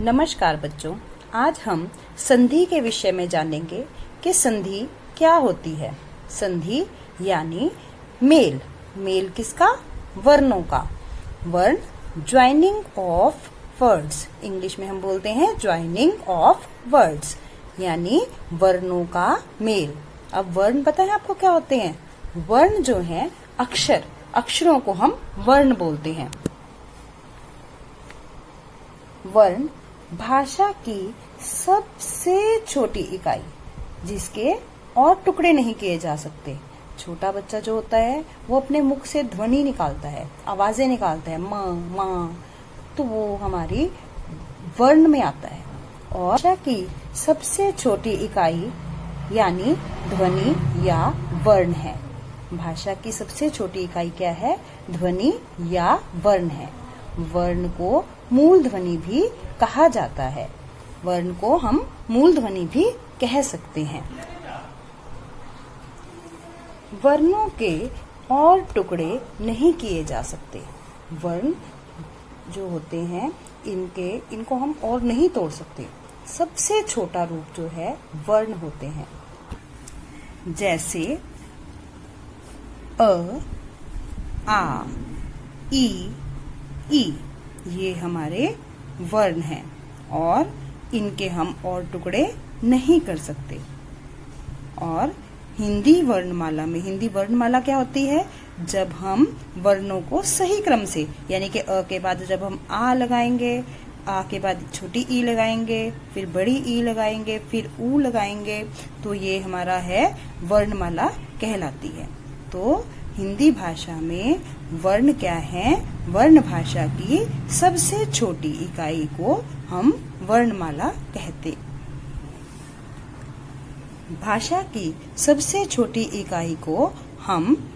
नमस्कार बच्चों, आज हम संधि के विषय में जानेंगे कि संधि क्या होती है। संधि यानी मेल। मेल किसका? वर्णों का। वर्ण ज्वाइनिंग ऑफ वर्ड्स, इंग्लिश में हम बोलते हैं ज्वाइनिंग ऑफ वर्ड्स, यानी वर्णों का मेल। अब वर्ण पता है आपको क्या होते हैं? वर्ण जो है अक्षरों को हम वर्ण बोलते हैं। वर्ण भाषा की सबसे छोटी इकाई, जिसके और टुकड़े नहीं किए जा सकते। छोटा बच्चा जो होता है वो अपने मुख से ध्वनि निकालता है, आवाजें निकालता है, म मा, तो वो हमारी वर्ण में आता है। और भाषा की सबसे छोटी इकाई यानी ध्वनि या वर्ण है। भाषा की सबसे छोटी इकाई क्या है? ध्वनि या वर्ण है। वर्ण को मूल ध्वनि भी कहा जाता है। वर्ण को हम मूल ध्वनि भी कह सकते हैं। वर्णों के और टुकड़े नहीं किए जा सकते। वर्ण जो होते हैं इनको हम और नहीं तोड़ सकते। सबसे छोटा रूप जो है वर्ण होते हैं, जैसे अ, आ, ई, ये हमारे वर्ण हैं और इनके हम और टुकड़े नहीं कर सकते। और हिंदी वर्णमाला क्या होती है? जब हम वर्णों को सही क्रम से, यानी कि अ के बाद जब हम आ लगाएंगे, आ के बाद छोटी ई लगाएंगे, फिर बड़ी ई लगाएंगे, फिर ऊ लगाएंगे, तो ये हमारा है वर्णमाला कहलाती है। तो हिंदी भाषा में वर्ण क्या है? वर्ण भाषा की सबसे छोटी इकाई को हम वर्णमाला कहते। भाषा की सबसे छोटी इकाई को हम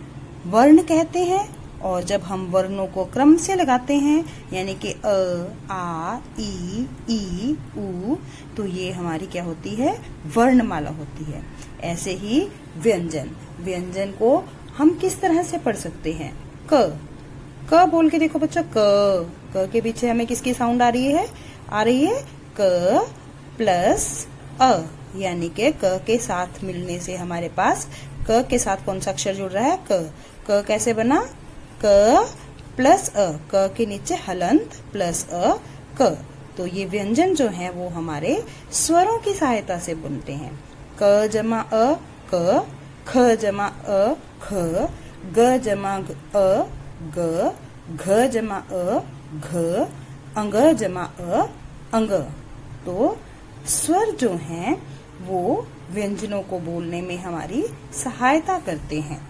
वर्ण कहते हैं। और जब हम वर्णों को क्रम से लगाते हैं, यानी कि अ, आ, ई, ऊ, तो ये हमारी क्या होती है? वर्णमाला होती है। ऐसे ही व्यंजन को हम किस तरह से पढ़ सकते हैं? क बोल के देखो बच्चों, क के पीछे हमें किसकी साउंड आ रही है? क प्लस अ, यानी कि क के साथ मिलने से हमारे पास क के साथ कौन सा अक्षर जुड़ रहा है? क कैसे बना? क प्लस अ, क के नीचे हलंत प्लस अ, क। तो ये व्यंजन जो है वो हमारे स्वरों की सहायता से बनते हैं। क जमा अ क, ख जमा अ ख, ग जमा अ ग, घ जमा अ घ, अंग जमा अ अंग। तो स्वर जो हैं वो व्यंजनों को बोलने में हमारी सहायता करते हैं।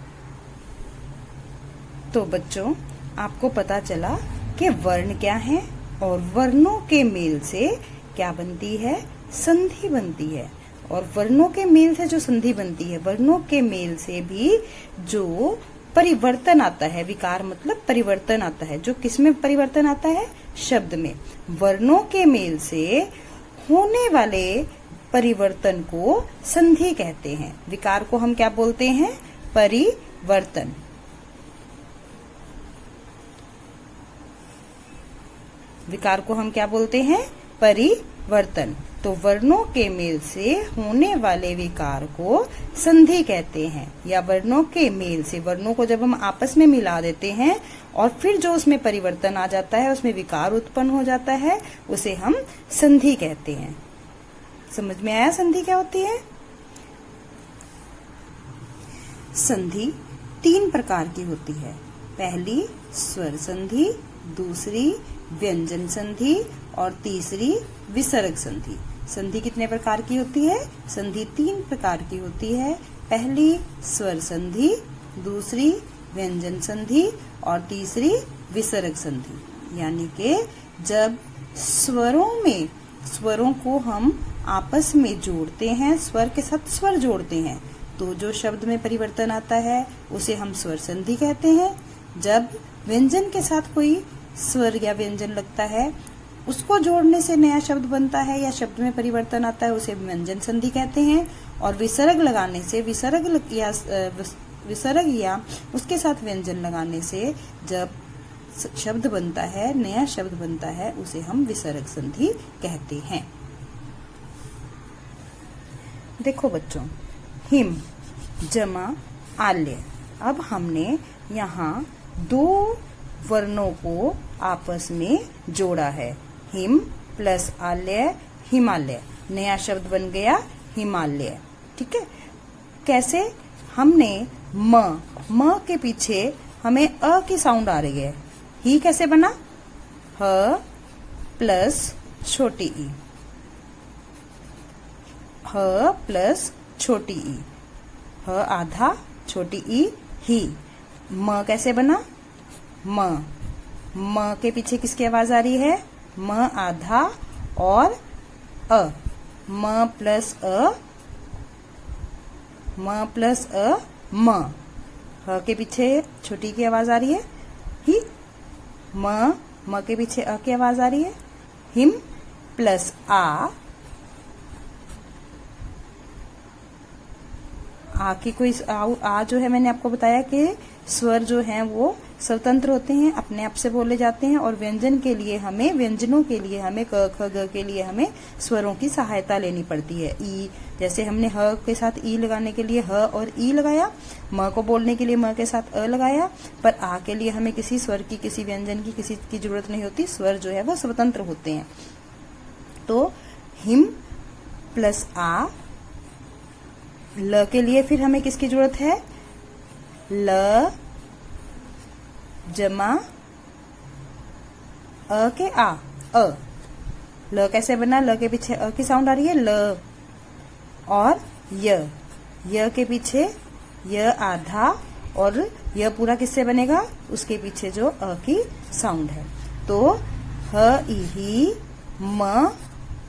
तो बच्चों, आपको पता चला कि वर्ण क्या है और वर्णों के मेल से क्या बनती है? संधि बनती है। और वर्णों के मेल से जो संधि बनती है, वर्णों के मेल से भी जो परिवर्तन आता है, विकार मतलब परिवर्तन आता है, जो किसमें परिवर्तन आता है? शब्द में। वर्णों के मेल से होने वाले परिवर्तन को संधि कहते हैं। विकार को हम क्या बोलते हैं? परिवर्तन। विकार को हम क्या बोलते हैं? परिवर्तन। तो वर्णों के मेल से होने वाले विकार को संधि कहते हैं। या वर्णों के मेल से, वर्णों को जब हम आपस में मिला देते हैं और फिर जो उसमें परिवर्तन आ जाता है, उसमें विकार उत्पन्न हो जाता है, उसे हम संधि कहते हैं। समझ में आया संधि क्या होती है? संधि 3 प्रकार की होती है। पहली स्वर संधि, दूसरी व्यंजन संधि और तीसरी विसर्ग संधि। संधि कितने प्रकार की होती है? संधि 3 प्रकार की होती है। पहली स्वर संधि, दूसरी व्यंजन संधि और तीसरी विसर्ग संधि। यानी कि जब स्वरों को हम आपस में जोड़ते हैं, स्वर के साथ स्वर जोड़ते हैं, तो जो शब्द में परिवर्तन आता है उसे हम स्वर संधि कहते हैं। जब व्यंजन के साथ कोई स्वर या व्यंजन लगता है, उसको जोड़ने से नया शब्द बनता है या शब्द में परिवर्तन आता है, उसे व्यंजन संधि कहते हैं। और विसर्ग लगाने से, विसर्ग या उसके साथ व्यंजन लगाने से जब शब्द बनता है, नया शब्द बनता है, उसे हम विसर्ग संधि कहते हैं। देखो बच्चों, हिम जमा आल्य। अब हमने यहाँ दो वर्णों को आपस में जोड़ा है। हिम प्लस आल्य हिमालय, नया शब्द बन गया हिमालय। ठीक है, कैसे? हमने म के पीछे हमें अ की साउंड आ रही है। ही कैसे बना? ह प्लस छोटी ई, ह प्लस छोटी ई, ह आधा छोटी ई ही। म कैसे बना? म के पीछे किसकी आवाज आ रही है? म आधा और अ, म प्लस अ, म प्लस अ म। ह के पीछे छोटी की आवाज आ रही है ही। म के पीछे अ की आवाज आ रही है हिम प्लस आ की कोई आ जो है, मैंने आपको बताया कि स्वर जो हैं वो स्वतंत्र होते हैं, अपने आप से बोले जाते हैं, और व्यंजनों के लिए हमें क ख ग के लिए हमें स्वरों की सहायता लेनी पड़ती है। ई, जैसे हमने ह के साथ ई लगाने के लिए ह और ई लगाया, म को बोलने के लिए म के साथ अ लगाया, पर आ के लिए हमें किसी स्वर की, किसी व्यंजन की, किसी की जरूरत नहीं होती। स्वर जो है वो स्वतंत्र होते हैं। तो हिम प्लस आ। ल के लिए फिर हमें किसकी जरूरत है? ल जमा अ के आ, अ। ल कैसे बना? ल के पीछे अ की साउंड आ रही है ल, और य के पीछे य आधा, और य पूरा किससे बनेगा? उसके पीछे जो अ की साउंड है। तो ह ई ही म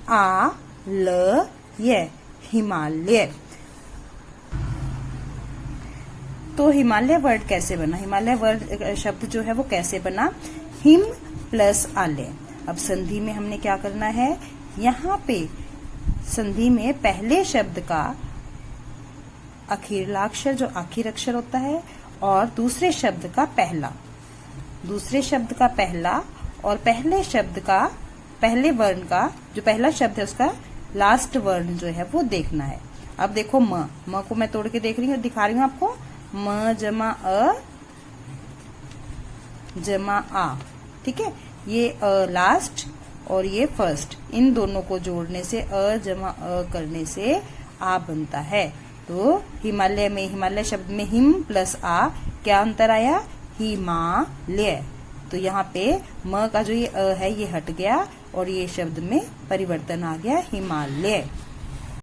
आ ल य, हिमालय। तो हिमालय वर्ड कैसे बना? हिमालय वर्ड शब्द जो है वो कैसे बना? हिम प्लस आलय। अब संधि में हमने क्या करना है? यहाँ पे संधि में पहले शब्द का अखीरलाक्षर जो आखिर अक्षर होता है, और दूसरे शब्द का पहला, और पहले शब्द का, पहले वर्ण का जो पहला शब्द है उसका लास्ट वर्ण जो है वो देखना है। अब देखो म को मैं तोड़ के देख रही हूँ, दिखा रही हूँ आपको। म जमा अ जमा आ। ठीक है, ये अ लास्ट और ये फर्स्ट, इन दोनों को जोड़ने से, अ जमा अ करने से आ बनता है। तो हिमालय में, हिमालय शब्द में हिम प्लस आ क्या अंतर आया? हिमालय। तो यहाँ पे म का जो ये अ है ये हट गया और ये शब्द में परिवर्तन आ गया हिमालय।